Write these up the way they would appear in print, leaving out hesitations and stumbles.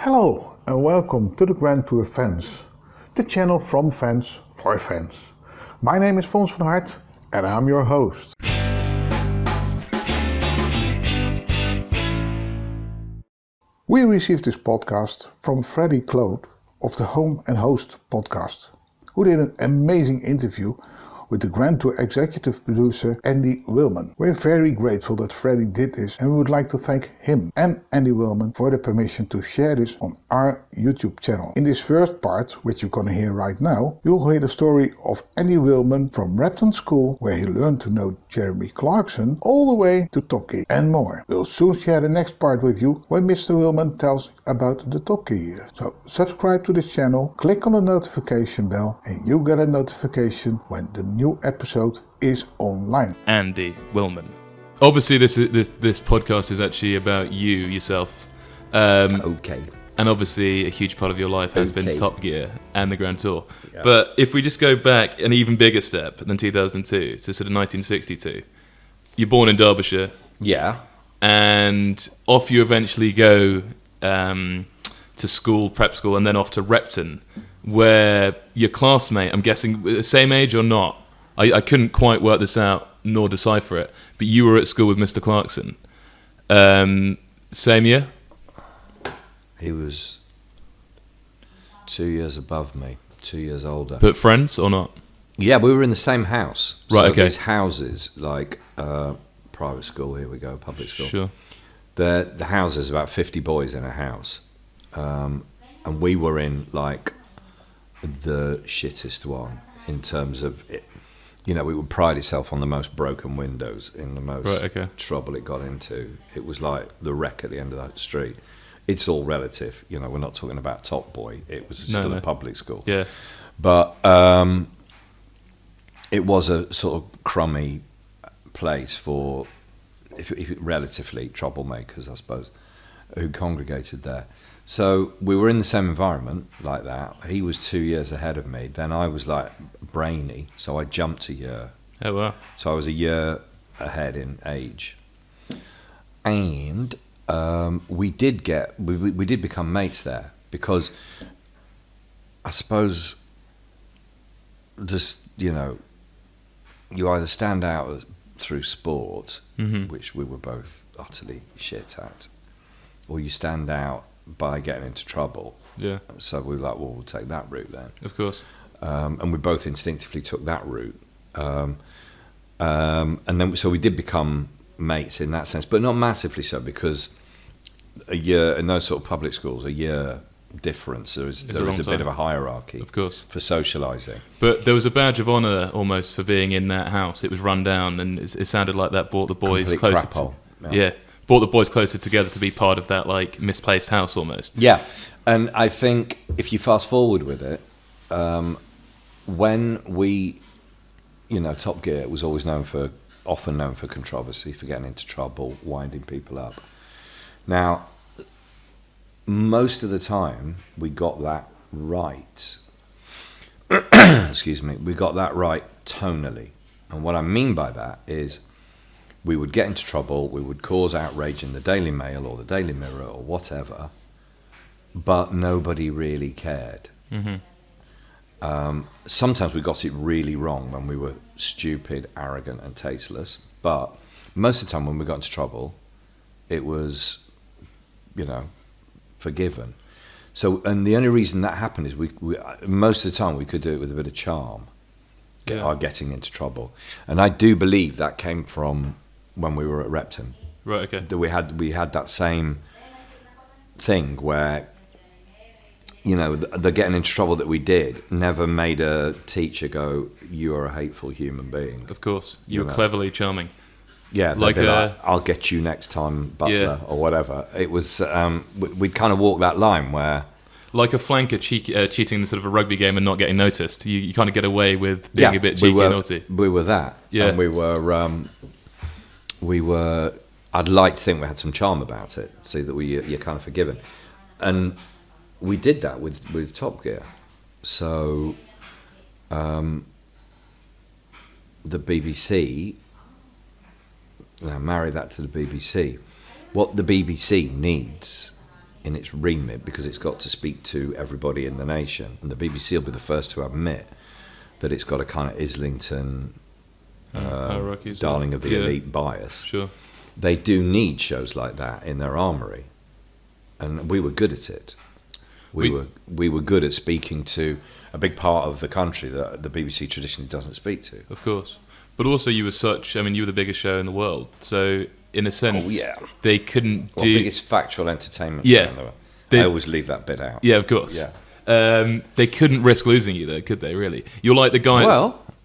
Hello and welcome to the Grand Tour Fans, the channel from fans for fans. My name is Fons van Hart and I'm your host. We received this podcast from Freddy Clode of the Home and Host podcast, who did an amazing interview with the Grand Tour executive producer Andy Wilman. We're very grateful that Freddy did this and we would like to thank him and Andy Wilman for the permission to share this on our YouTube channel. In this first part, which you're gonna hear right now, you'll hear the story of Andy Wilman from Repton School, where he learned to know Jeremy Clarkson, all the way to Top Gear and more. We'll soon share the next part with you when Mr. Wilman tells about the Top Gear year. So subscribe to this channel, click on the notification bell and you get a notification when the new episode is online. Andy Wilman. Obviously, this podcast is actually about yourself. Okay. And obviously, a huge part of your life has been Top Gear and the Grand Tour. Yeah. But if we just go back an even bigger step than 2002, so sort of 1962, you're born in Derbyshire. Yeah. And off you eventually go to school, prep school, and then off to Repton, where your classmate, I'm guessing, the same age or not? I couldn't quite work this out nor decipher it, but you were at school with Mr. Clarkson. Same year? He was 2 years above me, 2 years older. But friends or not? Yeah, we were in the same house. Right, so okay. These houses, like private school, here we go, public school. Sure. The house is about 50 boys in a house. And we were in, like, the shittest one in terms of it. You know, it would pride itself on the most broken windows, in the most trouble it got into. It was like the wreck at the end of that street. It's all relative. You know, we're not talking about Top Boy. It was still a public school. Yeah. But it was a sort of crummy place for if relatively troublemakers, I suppose, who congregated there. So we were in the same environment like that. He was 2 years ahead of me. Then I was like brainy, so I jumped a year. Oh, wow. So I was a year ahead in age. And we did become mates there because I suppose just, you know, you either stand out through sport, which we were both utterly shit at, or you stand out by getting into trouble. Yeah. So we were like, well, we'll take that route then. Of course. And we both instinctively took that route. And then, so we did become mates in that sense, but not massively so, because a year in those sort of public schools, a year difference, there is a bit of a hierarchy, of course, for socialising. But there was a badge of honour almost for being in that house. It was run down, and it sounded like that brought the boys closer. Brought the boys closer together to be part of that, like, misplaced house almost. Yeah, and I think if you fast forward with it, when we, you know, Top Gear was always often known for controversy, for getting into trouble, winding people up. Now, most of the time, we got that right. Excuse me, we got that right tonally. And what I mean by that is we would get into trouble, we would cause outrage in the Daily Mail or the Daily Mirror or whatever, but nobody really cared. Sometimes we got it really wrong when we were stupid, arrogant and tasteless, but most of the time when we got into trouble, it was, you know, forgiven. So, and the only reason that happened is we most of the time we could do it with a bit of charm, our getting into trouble. And I do believe that came from when we were at Repton. Right, okay. That we had that same thing where, you know, the getting into trouble that we did never made a teacher go, "You are a hateful human being." Of course. You were cleverly charming. Yeah, like "I'll get you next time, Butler," or whatever. It was, we'd kind of walk that line where, like a flanker cheating in sort of a rugby game and not getting noticed. You kind of get away with being a bit cheeky and naughty. We were that. Yeah. And we were, I'd like to think we had some charm about it, so that you're kind of forgiven. And we did that with Top Gear. So the BBC, now marry that to the BBC. What the BBC needs in its remit because it's got to speak to everybody in the nation, and the BBC will be the first to admit that it's got a kind of Islington darling of the elite bias. Sure. They do need shows like that in their armoury, and we were good at it. We were good at speaking to a big part of the country that the BBC traditionally doesn't speak to. Of course. But also you were you were the biggest show in the world. So in a sense, they couldn't do... biggest factual entertainment show in the world. I always leave that bit out. Yeah, of course. Yeah. They couldn't risk losing you though, could they, really? You're like the guys...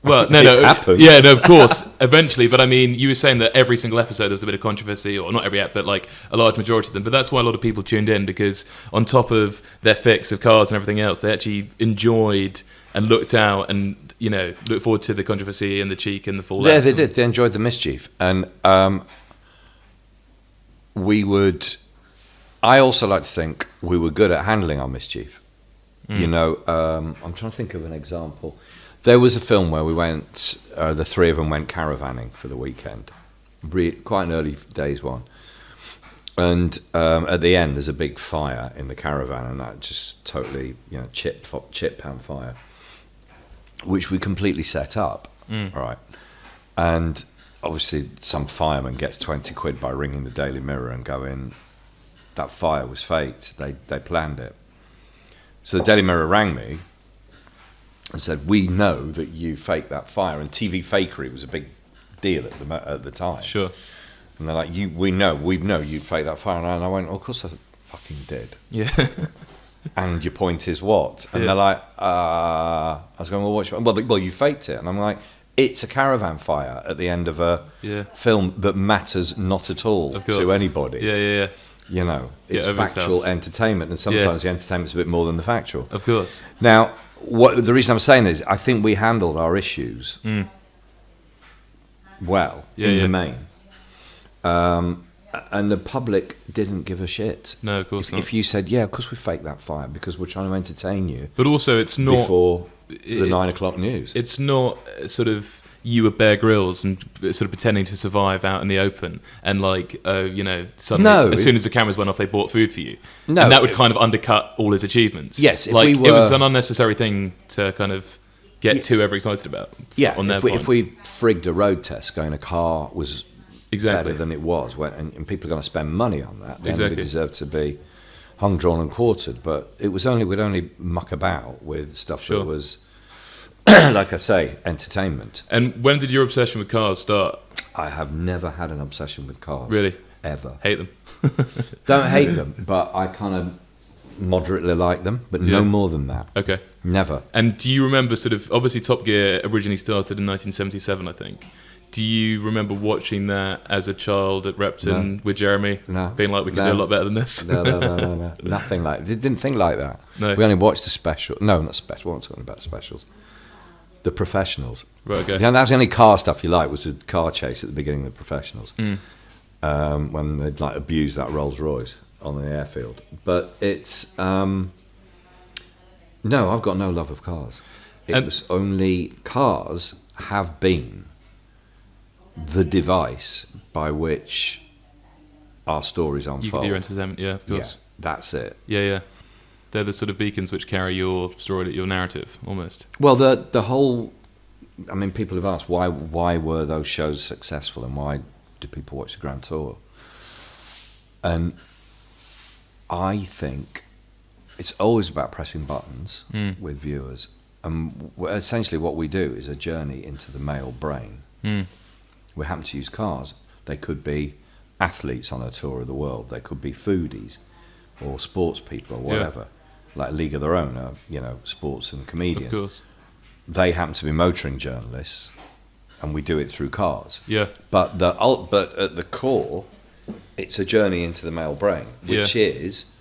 Well, no, it happened. Yeah, no, of course, eventually. But I mean, you were saying that every single episode there was a bit of controversy, or not every app, but like a large majority of them. But that's why a lot of people tuned in, because on top of their fix of cars and everything else, they actually enjoyed and looked out and, you know, looked forward to the controversy and the cheek and the fallout. Yeah, they did. They enjoyed the mischief. And I also like to think we were good at handling our mischief. You know, I'm trying to think of an example. There was a film where we went, the three of them went caravanning for the weekend. Quite an early days one. And at the end, there's a big fire in the caravan, and that just totally, you know, chip pan fire, which we completely set up, right? And obviously some fireman gets 20 quid by ringing the Daily Mirror and going, that fire was faked, they planned it. So the Daily Mirror rang me and said, we know that you faked that fire, and TV fakery was a big deal at the time. Sure. And they're like, we know you faked that fire. And I went, of course I fucking did. Yeah. And your point is what? And they're like, I was going, well, you faked it. And I'm like, it's a caravan fire at the end of a film that matters not at all to anybody. Yeah. You know, it's factual entertainment, and sometimes the entertainment's a bit more than the factual. Of course. Now, the reason I'm saying is, I think we handled our issues well in the main. And the public didn't give a shit. No, of course not. If you said, yeah, of course we faked that fire because we're trying to entertain you. But also it's not... Before the 9 o'clock news. It's not sort of you were Bear Grylls and sort of pretending to survive out in the open and like, you know, suddenly as soon as the cameras went off, they bought food for you. No. And that would kind of undercut all his achievements. Yes. Like, it was an unnecessary thing to kind of get too overexcited about. Yeah, if we frigged a road test going a car was... better than it was, and people are going to spend money on that. Then they deserve to be hung, drawn, and quartered. But we'd only muck about with stuff that was, like I say, entertainment. And when did your obsession with cars start? I have never had an obsession with cars. Really? Ever. Hate them. Don't hate them, but I kind of moderately like them, but no more than that. Okay. Never. And do you remember sort of, obviously Top Gear originally started in 1977, I think. Do you remember watching that as a child at Repton with Jeremy? No. Being like, we could do a lot better than this? No. Nothing like that. Didn't think like that. No. We only watched the special. No, not special. What am I talking about? Specials. The Professionals. Right, okay. Yeah, that's the only car stuff you like, was a car chase at the beginning of the Professionals. When they'd like abuse that Rolls Royce on the airfield. But it's... no, I've got no love of cars. It was only... Cars have been... the device by which our stories unfold. You can do your entertainment, yeah, of course. Yeah, that's it. Yeah. They're the sort of beacons which carry your story, your narrative, almost. Well, the whole... I mean, people have asked, why were those shows successful and why did people watch the Grand Tour? And I think it's always about pressing buttons with viewers. And essentially what we do is a journey into the male brain. We happen to use cars. They could be athletes on a tour of the world. They could be foodies or sports people or whatever, like a league of their own, sports and comedians. Of course. They happen to be motoring journalists, and we do it through cars. Yeah. But at the core, it's a journey into the male brain, which is,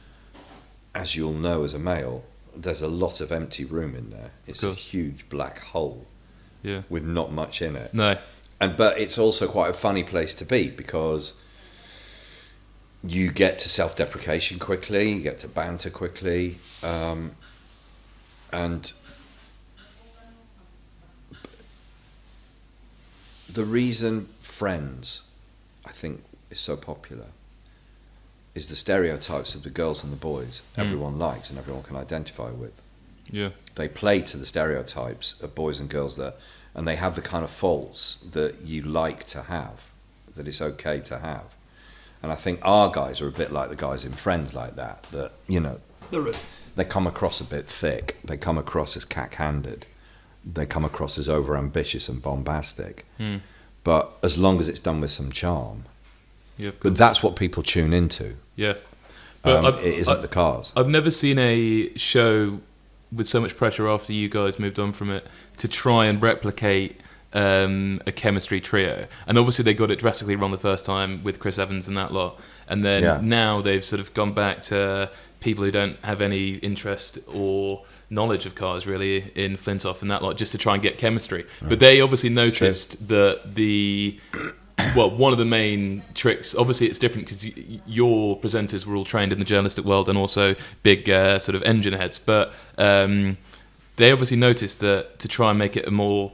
as you'll know as a male, there's a lot of empty room in there. It's a huge black hole with not much in it. No. But it's also quite a funny place to be, because you get to self-deprecation quickly, you get to banter quickly, and the reason Friends, I think, is so popular is the stereotypes of the girls and the boys everyone likes and everyone can identify with. Yeah. They play to the stereotypes of boys and girls there, and they have the kind of faults that you like to have, that it's okay to have. And I think our guys are a bit like the guys in Friends like that, they come across a bit thick, they come across as cack-handed, they come across as over-ambitious and bombastic. But as long as it's done with some charm. Yeah. But that's what people tune into. Yeah. But it isn't the cars. I've never seen a show with so much pressure after you guys moved on from it to try and replicate a chemistry trio. And obviously they got it drastically wrong the first time with Chris Evans and that lot. And then now they've sort of gone back to people who don't have any interest or knowledge of cars really in Flintoff and that lot, just to try and get chemistry. Right. But they obviously noticed that one of the main tricks, obviously it's different because your presenters were all trained in the journalistic world and also big sort of engine heads, but they obviously noticed that to try and make it a more,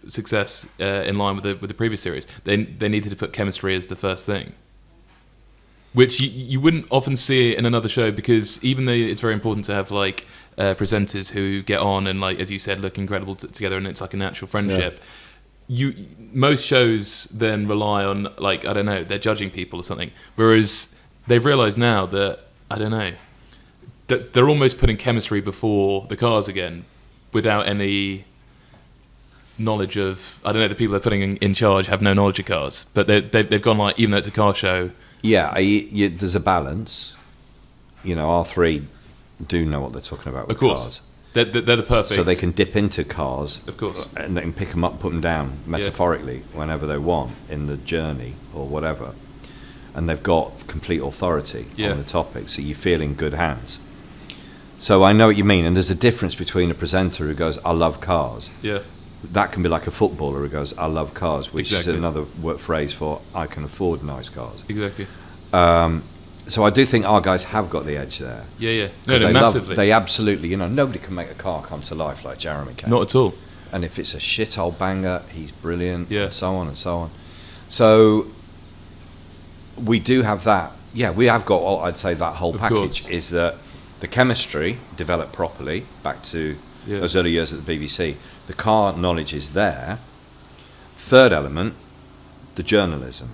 success in line with the previous series, they needed to put chemistry as the first thing. Which you wouldn't often see in another show, because even though it's very important to have presenters who get on and as you said, look incredible together, and it's like a natural friendship. Yeah. Most shows then rely on they're judging people or something. Whereas they've realised now that that they're almost putting chemistry before the cars again, without any knowledge of the people they're putting in charge have no knowledge of cars, but they've gone even though it's a car show. Yeah, there's a balance. Our three do know what they're talking about with cars. They're the perfect. So they can dip into cars, of course, and they can pick them up, put them down, metaphorically, whenever they want in the journey or whatever. And they've got complete authority on the topic, so you feel in good hands. So I know what you mean, and there's a difference between a presenter who goes, "I love cars." Yeah. That can be like a footballer who goes, "I love cars," which is another phrase for "I can afford nice cars." Exactly. So I do think our guys have got the edge there. Yeah. No, massively. They absolutely, nobody can make a car come to life like Jeremy can. Not at all. And if it's a shithole banger, he's brilliant, and so on and so on. So we do have that. Yeah, we have got, I'd say, that whole package is that the chemistry developed properly back to those early years at the BBC. The car knowledge is there. Third element, the journalism.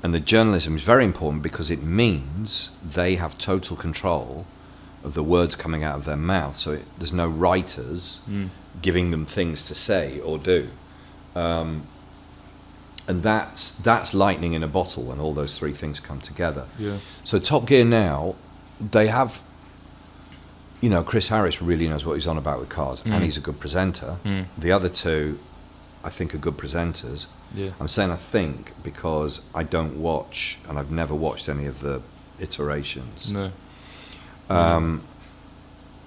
And the journalism is very important because it means they have total control of the words coming out of their mouth. So there's no writers giving them things to say or do. And that's lightning in a bottle when all those three things come together. Yeah. So Top Gear now, they have... Chris Harris really knows what he's on about with cars, and he's a good presenter. The other two, I think, are good presenters. Yeah. I'm saying I think because I don't watch, and I've never watched any of the iterations. No.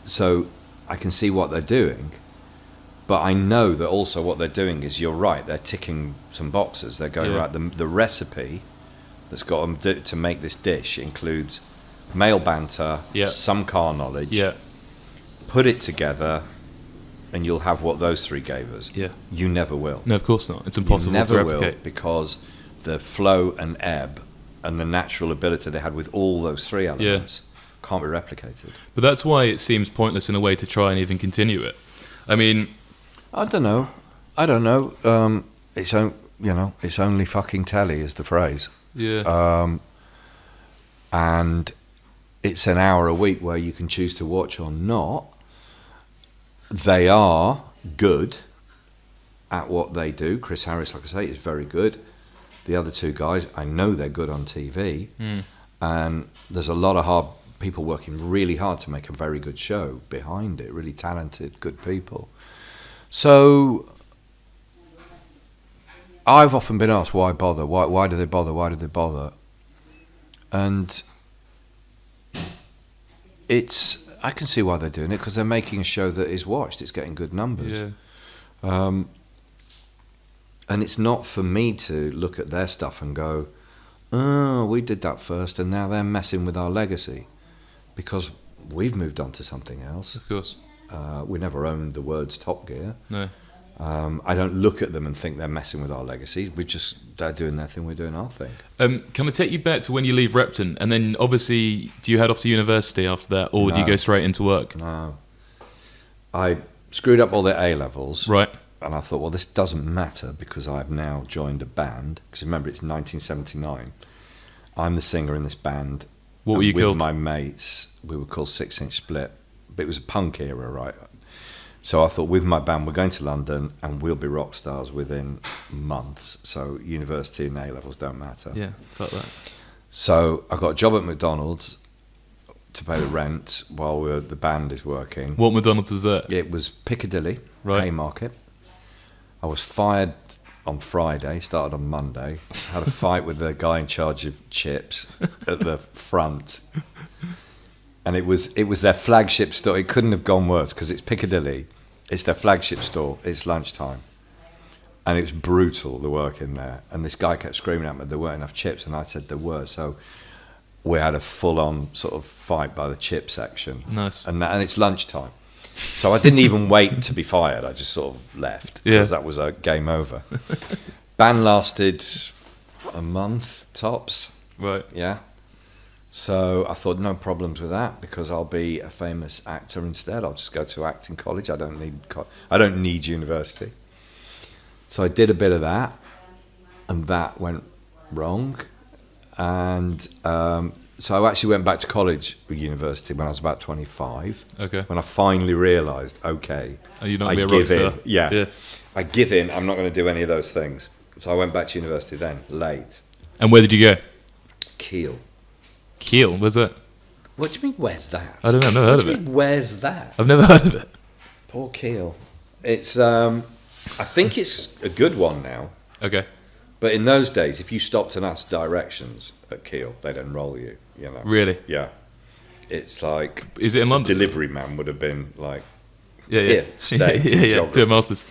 So I can see what they're doing, but I know that also what they're doing is, you're right, they're ticking some boxes. They're going, right, the recipe that's got them to make this dish includes male banter, some car knowledge, put it together, and you'll have what those three gave us. Yeah. You never will. No, of course not. It's impossible to replicate. You never will, because the flow and ebb and the natural ability they had with all those three elements can't be replicated. But that's why it seems pointless in a way to try and even continue it. I mean... I don't know. It's only fucking telly is the phrase. Yeah. And it's an hour a week where you can choose to watch or not. They are good at what they do. Chris Harris, like I say, is very good. The other two guys, I know they're good on TV. And there's a lot of hard people working really hard to make a very good show behind it, really talented, good people. So I've often been asked, why bother? Why do they bother? Why do they bother? And I can see why they're doing it, because they're making a show that is watched. It's getting good numbers. Yeah. And it's not for me to look at their stuff and go, oh, we did that first and now they're messing with our legacy, because we've moved on to something else. Of course. We never owned the words Top Gear. No. I don't look at them and think they're messing with our legacy. They're doing their thing, we're doing our thing. Can I take you back to when you leave Repton, and then obviously, do you head off to university after that, or do you go straight into work? No. I screwed up all the A-levels. Right. And I thought, well, this doesn't matter because I've now joined a band. Because remember, it's 1979. I'm the singer in this band. What were you called? With my mates, we were called 6 Inch Split. But it was a punk era, right? So I thought, with my band, we're going to London and we'll be rock stars within months. So university and A-levels don't matter. Yeah, felt that. So I got a job at McDonald's to pay the rent while the band is working. What McDonald's was that? It was Piccadilly, Right. Haymarket. I was fired on Friday, started on Monday, had a fight with the guy in charge of chips at the front. And it was their flagship store. It couldn't have gone worse because it's Piccadilly. It's their flagship store. It's lunchtime. And it was brutal, the work in there. And this guy kept screaming at me there weren't enough chips. And I said there were. So we had a full-on sort of fight by the chip section. Nice. And it's lunchtime. So I didn't even wait to be fired. I just sort of left because that was a game over. Band lasted a month tops. Right. Yeah. So I thought no problems with that because I'll be a famous actor instead. I'll just go to acting college. I don't need university. So I did a bit of that, and that went wrong. And so I actually went back to college or university when I was about 25. Okay. When I finally realised, okay, Are you not I be a rock give star? in. Yeah. I give in. I'm not going to do any of those things. So I went back to university then, late. And where did you go? Kiel. Kiel, where's that? What do you mean, where's that? I don't know, I've never heard of What do it. you mean, where's that? I've never heard of it. Poor Kiel. It's, I think it's a good one now. Okay. But in those days, if you stopped and asked directions at Kiel, they'd enrol you, you know. Really? Yeah. It's like... Is it in London? Delivery man would have been like, Yeah. here, stay, do geography. Do a master's.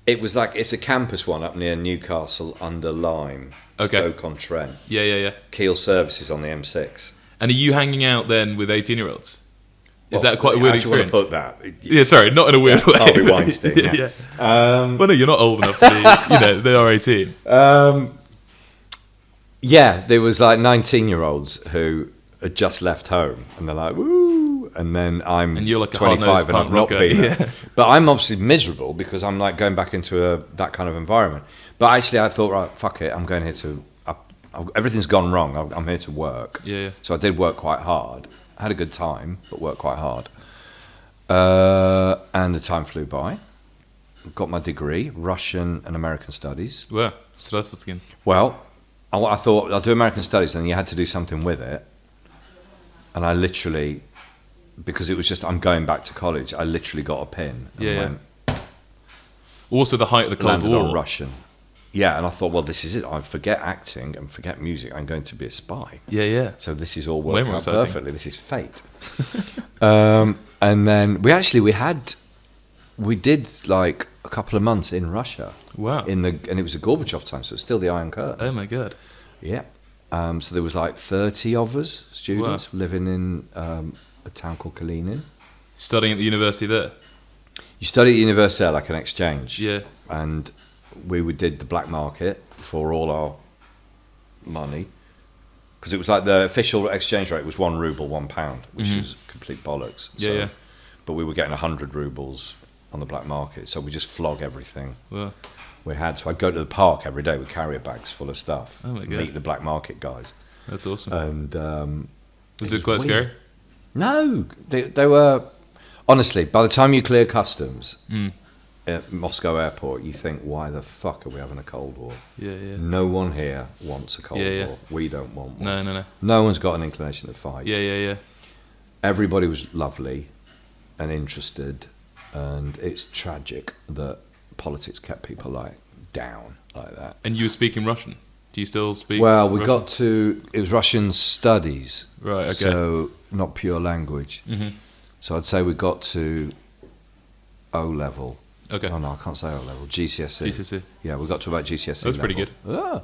It was like, it's a campus one up near Newcastle under Lyme, Okay. Stoke-on-Trent. Yeah. Kiel services on the M6. And are you hanging out then with 18-year-olds? Is that quite a weird how do you experience? want to put that? Yeah, sorry, not in a weird way. Harvey Weinstein, yeah. Well, no, you're not old enough to be, they are 18. Yeah, there was like 19-year-olds who had just left home, and they're like, woo, and then I'm And you're like a 25 hard-nosed and I've punk not rocker. been there. But I'm obviously miserable because I'm like going back into that kind of environment. But actually I thought, right, fuck it, I'm going here to, everything's gone wrong, I'm here to work. Yeah. So I did work quite hard. I had a good time, but worked quite hard. And the time flew by. Got my degree, Russian and American Studies. Well, so that's what's again. Well, I thought I'll do American Studies, and you had to do something with it. And I literally, because it was just I'm going back to college, I literally got a pin and went, Also, the height of the Cold landed on War. Russian. Yeah, and I thought, well, this is it. I forget acting and forget music. I'm going to be a spy. Yeah. So this is all Way worked more out exciting. perfectly. This is fate. And then we did like a couple of months in Russia. Wow. And it was a Gorbachev time, so it was still the Iron Curtain. Oh my god. Yeah. So there was like 30 of us, students, living in a town called Kalinin. Studying at the university there. You study at university there, like an exchange. Yeah. And we did the black market for all our money. Because it was like the official exchange rate was 1 ruble, £1, which is complete bollocks. Yeah. But we were getting 100 rubles on the black market, so we just flog everything Well, we had. So I'd go to the park every day with carrier bags full of stuff. Oh my God. Meet the black market guys. that's awesome. And was it quite weird. scary? No, they were... Honestly, by the time you clear customs at Moscow airport, you think, why the fuck are we having a Cold War? Yeah. No one here wants a Cold Yeah. War. We don't want one. No. No one's got an inclination to fight. Yeah. Everybody was lovely and interested, and it's tragic that politics kept people like down like that. And you were speaking Russian? Do you still speak Well, we Russian? it was Russian studies. Right, okay. So not pure language. Mm-hmm. So I'd say we got to O level. Okay. Oh no, I can't say O level. GCSE. GCSE. Yeah, we got to about GCSE. That's pretty level.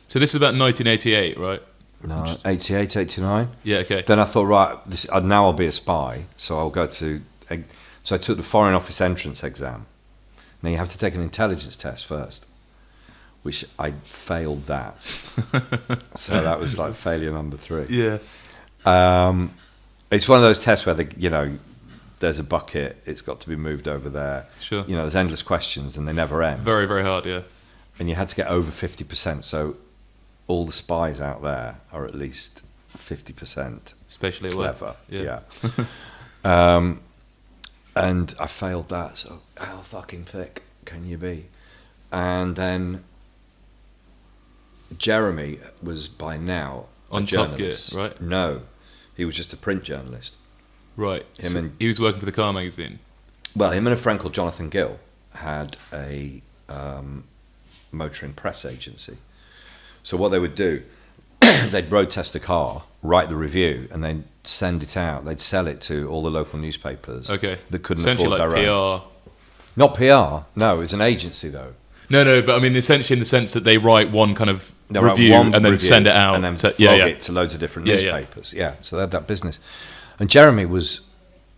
So this is about 1988, right? No, 88, 89. Yeah, okay. Then I thought, right, now I'll be a spy. So I'll go to. So I took the Foreign Office entrance exam. Now you have to take an intelligence test first, which I failed that. So that was like failure number 3. Yeah. It's one of those tests where there's a bucket, it's got to be moved over there. Sure. There's endless questions and they never end. Very, very hard, yeah. And you had to get over 50%. So all the spies out there are at least 50%. Especially at clever. work. Yeah. And I failed that. So how fucking thick can you be? And then Jeremy was by now on a Top Gear, journalist. right? No, he was just a print journalist. Right. And he was working for the car magazine. Well, him and a friend called Jonathan Gill had a motoring press agency. So what they would do, they'd road test a car, write the review, and then send it out. They'd sell it to all the local newspapers. Okay. That couldn't essentially afford like their own. PR. Not PR. No, it was an agency though. No, but I mean, essentially in the sense that they write one kind of They write review one and then review send it out. and then to, flog it to loads of different newspapers. Yeah, so they had that business. And Jeremy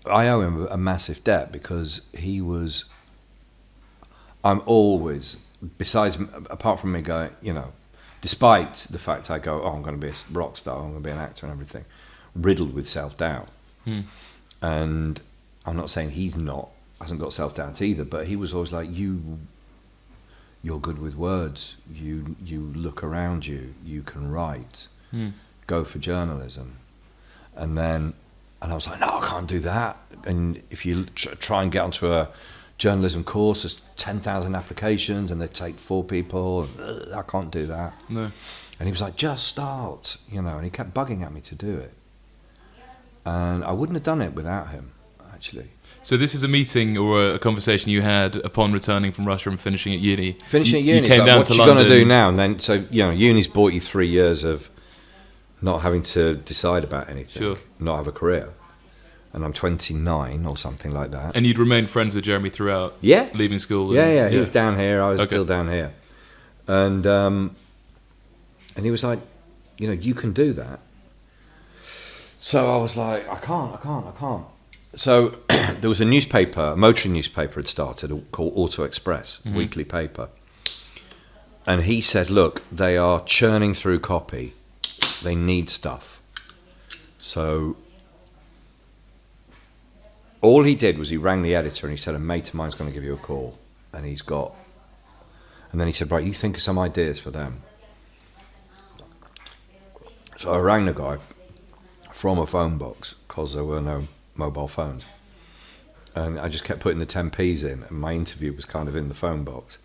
I owe him a massive debt because I'm always, apart from me going, despite the fact I go, I'm going to be a rock star, I'm going to be an actor and everything, riddled with self-doubt. And I'm not saying hasn't got self-doubt either, but he was always like, you're good with words, you look around you, you can write, go for journalism. And I was like, no, I can't do that. And if you try and get onto a journalism course, there's 10,000 applications and they take 4 people. I can't do that. No. And he was like, just start, and he kept bugging at me to do it. And I wouldn't have done it without him, actually. So this is a meeting or a conversation you had upon returning from Russia and finishing at uni. Finishing at uni, you came like, down what to you London. going to do now? And then, so, uni's bought you 3 years of not having to decide about anything, Sure. not have a career. And I'm 29 or something like that. And you'd remained friends with Jeremy throughout leaving school? Yeah, he was down here, I was still down here. And he was like, you can do that. So I was like, I can't. So there was a motoring newspaper had started called Auto Express, weekly paper. And he said, look, they are churning through copy. They need stuff. So all he did was he rang the editor and he said, a mate of mine's going to give you a call. And then he said, right, you think of some ideas for them. So I rang the guy from a phone box because there were no mobile phones. And I just kept putting the 10p's in and my interview was kind of in the phone box.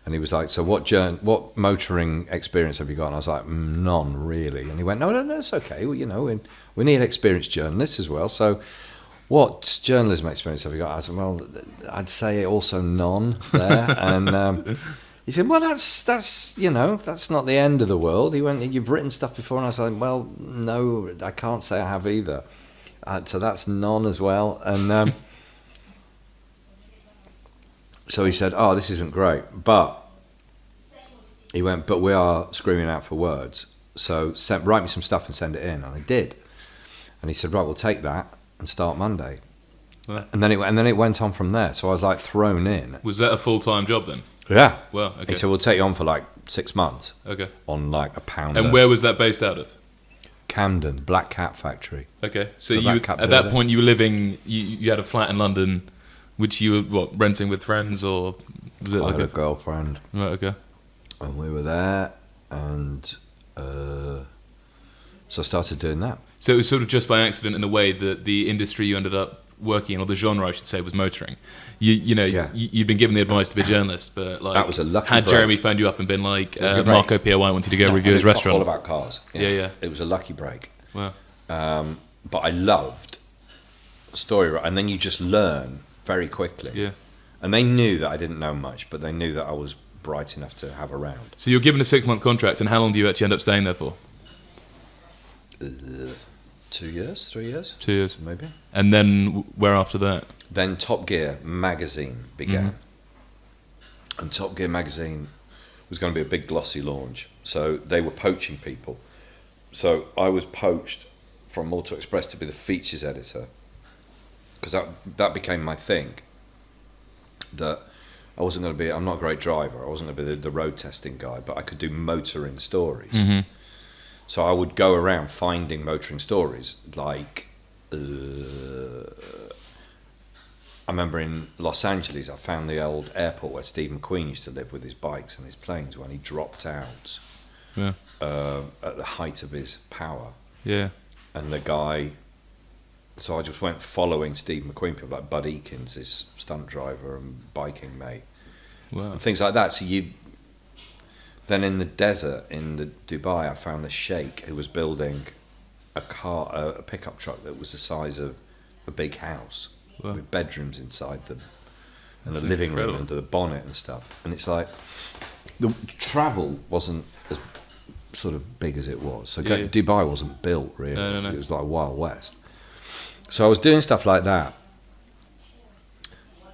And he was like, so what motoring experience have you got? And I was like, none really. And he went, no, it's okay. Well, we need experienced journalists as well. So what journalism experience have you got? I said, well, I'd say also none there. And he said, well, that's not the end of the world. He went, you've written stuff before. And I said, well, no, I can't say I have either. So that's none as well. And so he said, oh, this isn't great. But he went, but we are screaming out for words. So write me some stuff and send it in. And I did. And he said, right, we'll take that and start Monday. Right. And then it went on from there. So I was like thrown in. Was that a full-time job then? Yeah. Well, okay. He said, we'll take you on for like 6 months. Okay. On like £1. And where was that based out of? Camden, Black Cat Factory. Okay. So at that point you were living, you had a flat in London, which you were, renting with friends or? Was it I had a girlfriend. Right, okay. And we were there and so I started doing that. So it was sort of just by accident in the way that the industry you ended up working in, or the genre I should say, was motoring. You'd been given the advice to be a journalist, but like that was a lucky had break. Jeremy phoned you up and been like, Marco POI wanted to go review his restaurant. All about cars. Yeah. It was a lucky break. Wow. But I loved story, and then you just learn very quickly. Yeah. And they knew that I didn't know much, but they knew that I was bright enough to have around. So you're given a 6-month contract, and how long do you actually end up staying there for? 2 years, 3 years. 2 years. Maybe. And then where after that? Then Top Gear magazine began. And Top Gear magazine was going to be a big glossy launch. So they were poaching people. So I was poached from Auto Express to be the features editor. because that became my thing. That I wasn't going to be. I'm not a great driver. I wasn't going to be the road testing guy, but I could do motoring stories. Mm-hmm. So I would go around finding motoring stories. Like, I remember in Los Angeles, I found the old airport where Steve McQueen used to live with his bikes and his planes when he dropped out Yeah. at the height of his power. Yeah. And the guy, so I just went following Steve McQueen, people like Bud Eakins, his stunt driver and biking mate, Wow. and things like that. So then in the desert in Dubai, I found the sheikh who was building a pickup truck that was the size of a big house. Wow. With bedrooms inside them, and That's the living incredible. room under the bonnet and stuff. And it's like the travel wasn't as sort of big as it was. So Yeah. Dubai wasn't built really. No. It was like Wild West. So I was doing stuff like that.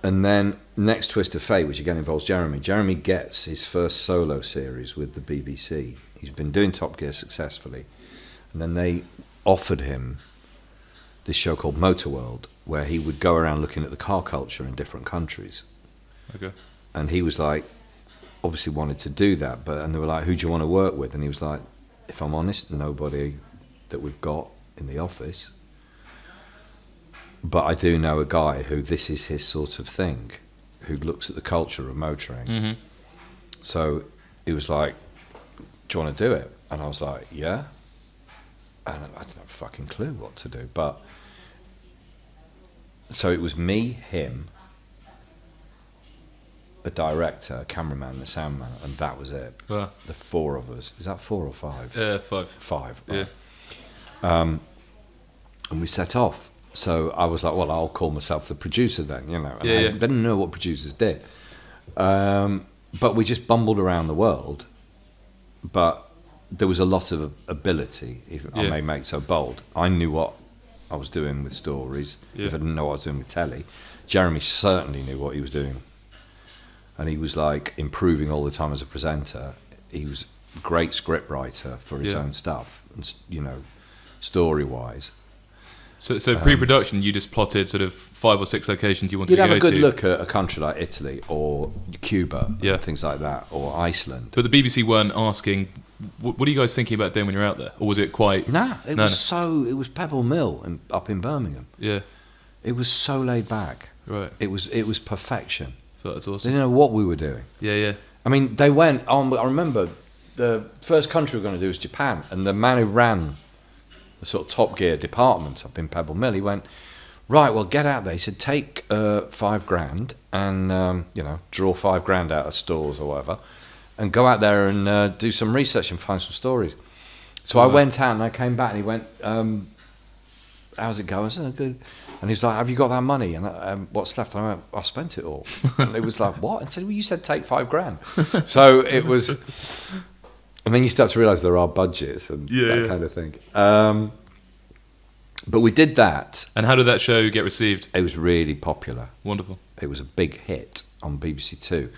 And then next twist of fate, which again involves Jeremy. Jeremy gets his first solo series with the BBC. He's been doing Top Gear successfully, and then they offered him this show called Motor World, where he would go around looking at the car culture in different countries. Okay. And he was like, obviously wanted to do that, and they were like, who do you want to work with? And he was like, if I'm honest, nobody that we've got in the office. But I do know a guy who this is his sort of thing, who looks at the culture of motoring. Mm-hmm. So he was like, do you want to do it? And I was like, yeah. And I didn't have a fucking clue what to do. But so it was me, him, a director, a cameraman, the soundman, and that was it. Wow. The four of us. Is that 4 or 5? 5. 5. Yeah. Right. And we set off. So I was like, well, I'll call myself the producer then, you know. And Yeah, I yeah. didn't know what producers did. But we just bumbled around the world. But there was a lot of ability, if I Yeah. may make so bold. I knew what I was doing with stories, Yeah. if I didn't know what I was doing with telly. Jeremy certainly knew what he was doing. And he was like improving all the time as a presenter. He was a great script writer for his Yeah. own stuff, and you know, story-wise. So pre-production, you just plotted sort of 5 or 6 locations you wanted You'd to have go a good to. look at a country like Italy or Cuba, Yeah. and things like that, or Iceland. But the BBC weren't asking, what are you guys thinking about doing when you're out there? Or was it quite... Nah, it No, was Pebble Mill up in Birmingham. Yeah, It was so laid back. right. It was perfection. I thought that's They awesome. didn't know what we were doing. Yeah. I mean, they went on. I remember the first country we were going to do was Japan, and the man who ran the sort of Top Gear department up in Pebble Mill, he went, right, well, get out there. He said, take $5,000 and draw $5,000 out of stores or whatever, and go out there and do some research and find some stories. So I went out and I came back and he went, how's it going? I said, "Oh, good." And he was like, have you got that money? And what's left? And I went, I spent it all. And it was like, what? And I said, well, you said take $5,000. So it was, and then you start to realise there are budgets and that kind of thing. But we did that. And how did that show get received? It was really popular. Wonderful. It was a big hit on BBC Two.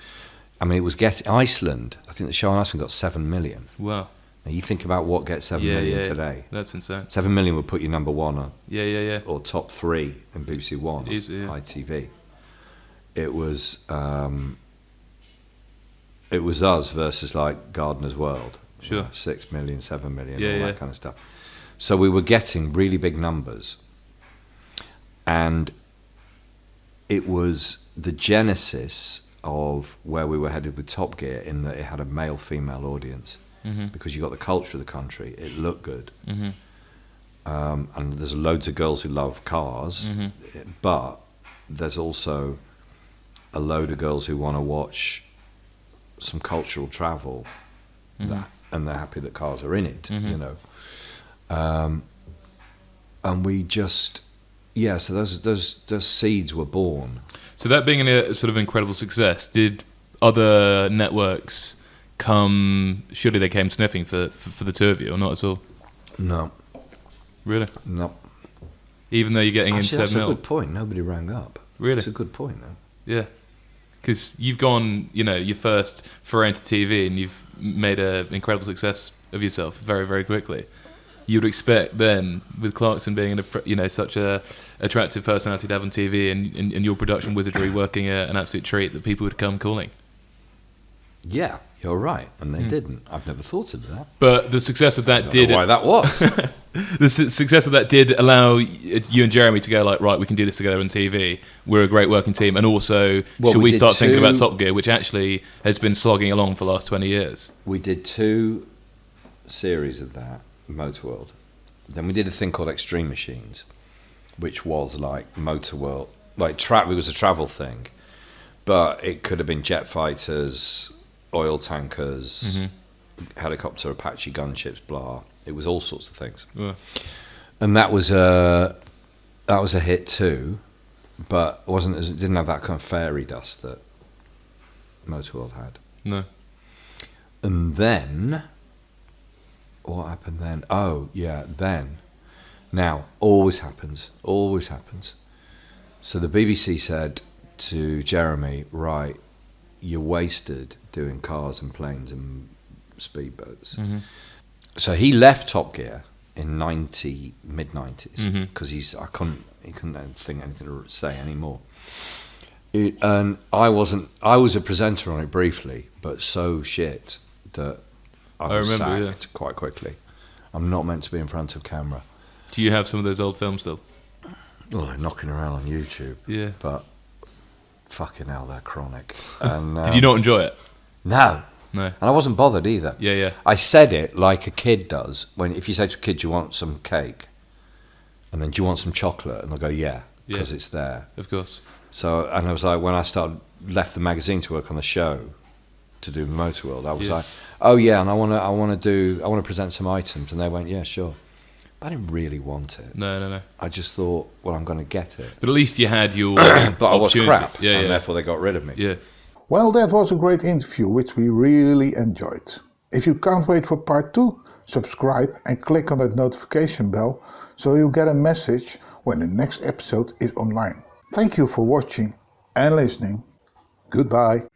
I mean, it was getting Iceland. I think the show on Iceland got 7 million. Wow. Now you think about what gets 7 million today. That's insane. 7 million would put you number one on, Yeah. or top 3 in BBC One, Easy, yeah. ITV. It was us versus like Gardener's World. Sure. You know, 6 million, 7 million, Yeah, all yeah. that kind of stuff. So we were getting really big numbers, and it was the genesis of where we were headed with Top Gear, in that it had a male-female audience. Mm-hmm. Because you got the culture of the country, it looked good, Mm-hmm. and there's loads of girls who love cars, Mm-hmm. but there's also a load of girls who want to watch some cultural travel, Mm-hmm. and they're happy that cars are in it, Mhm. you know. And we just, so those seeds were born. So that being a sort of incredible success, did other networks come? Surely they came sniffing for the two of you, or not at all? No, Really? no. Even though you're getting Actually, in that's 7 a mil. good point. Nobody rang up. Really? It's a good point, though. Yeah. Because you've gone, your first foray into TV, and you've made an incredible success of yourself very, very quickly. you'd expect then, with Clarkson being such a attractive personality to have on TV and your production wizardry working an absolute treat, that people would come calling. Yeah, you're right, and they didn't. I've never thought of that. But the success of that Don't know why that was. The success of that did allow you and Jeremy to go like, right, we can do this together on TV. We're a great working team, and also should we start thinking about Top Gear, which actually has been slogging along for the last 20 years. We did 2 series of that, Motorworld. Then we did a thing called Extreme Machines, which was like Motorworld, like it was a travel thing, but it could have been jet fighters, oil tankers, helicopter, Apache gunships, blah. It was all sorts of things. Yeah. And that was a hit too, but it didn't have that kind of fairy dust that Motorworld had. No. And then what happened then? Oh, yeah, then. Now, always happens. So the BBC said to Jeremy, right, you're wasted doing cars and planes and speedboats. Mm-hmm. So he left Top Gear in mid-90s because he couldn't think anything to say anymore. And I was a presenter on it briefly, but so shit that I was sacked quite quickly. I'm not meant to be in front of camera. Do you have some of those old films still? Well, they're knocking around on YouTube. Yeah. But fucking hell, they're chronic. And, did you not enjoy it? No. No. And I wasn't bothered either. Yeah. I said it like a kid does. If you say to a kid, do you want some cake? And then, do you want some chocolate? And they'll go, yeah, because it's there. Of course. So, and I was like, when I left the magazine to work on the show to do Motorworld, I was like, oh yeah, and I want to present some items. And they went, yeah, sure. But I didn't really want it. No. I just thought, well, I'm going to get it. But at least you had your but I was crap, Yeah, and therefore they got rid of me. Yeah. Well, that was a great interview, which we really enjoyed. If you can't wait for part 2, subscribe and click on that notification bell so you'll get a message when the next episode is online. Thank you for watching and listening. Goodbye.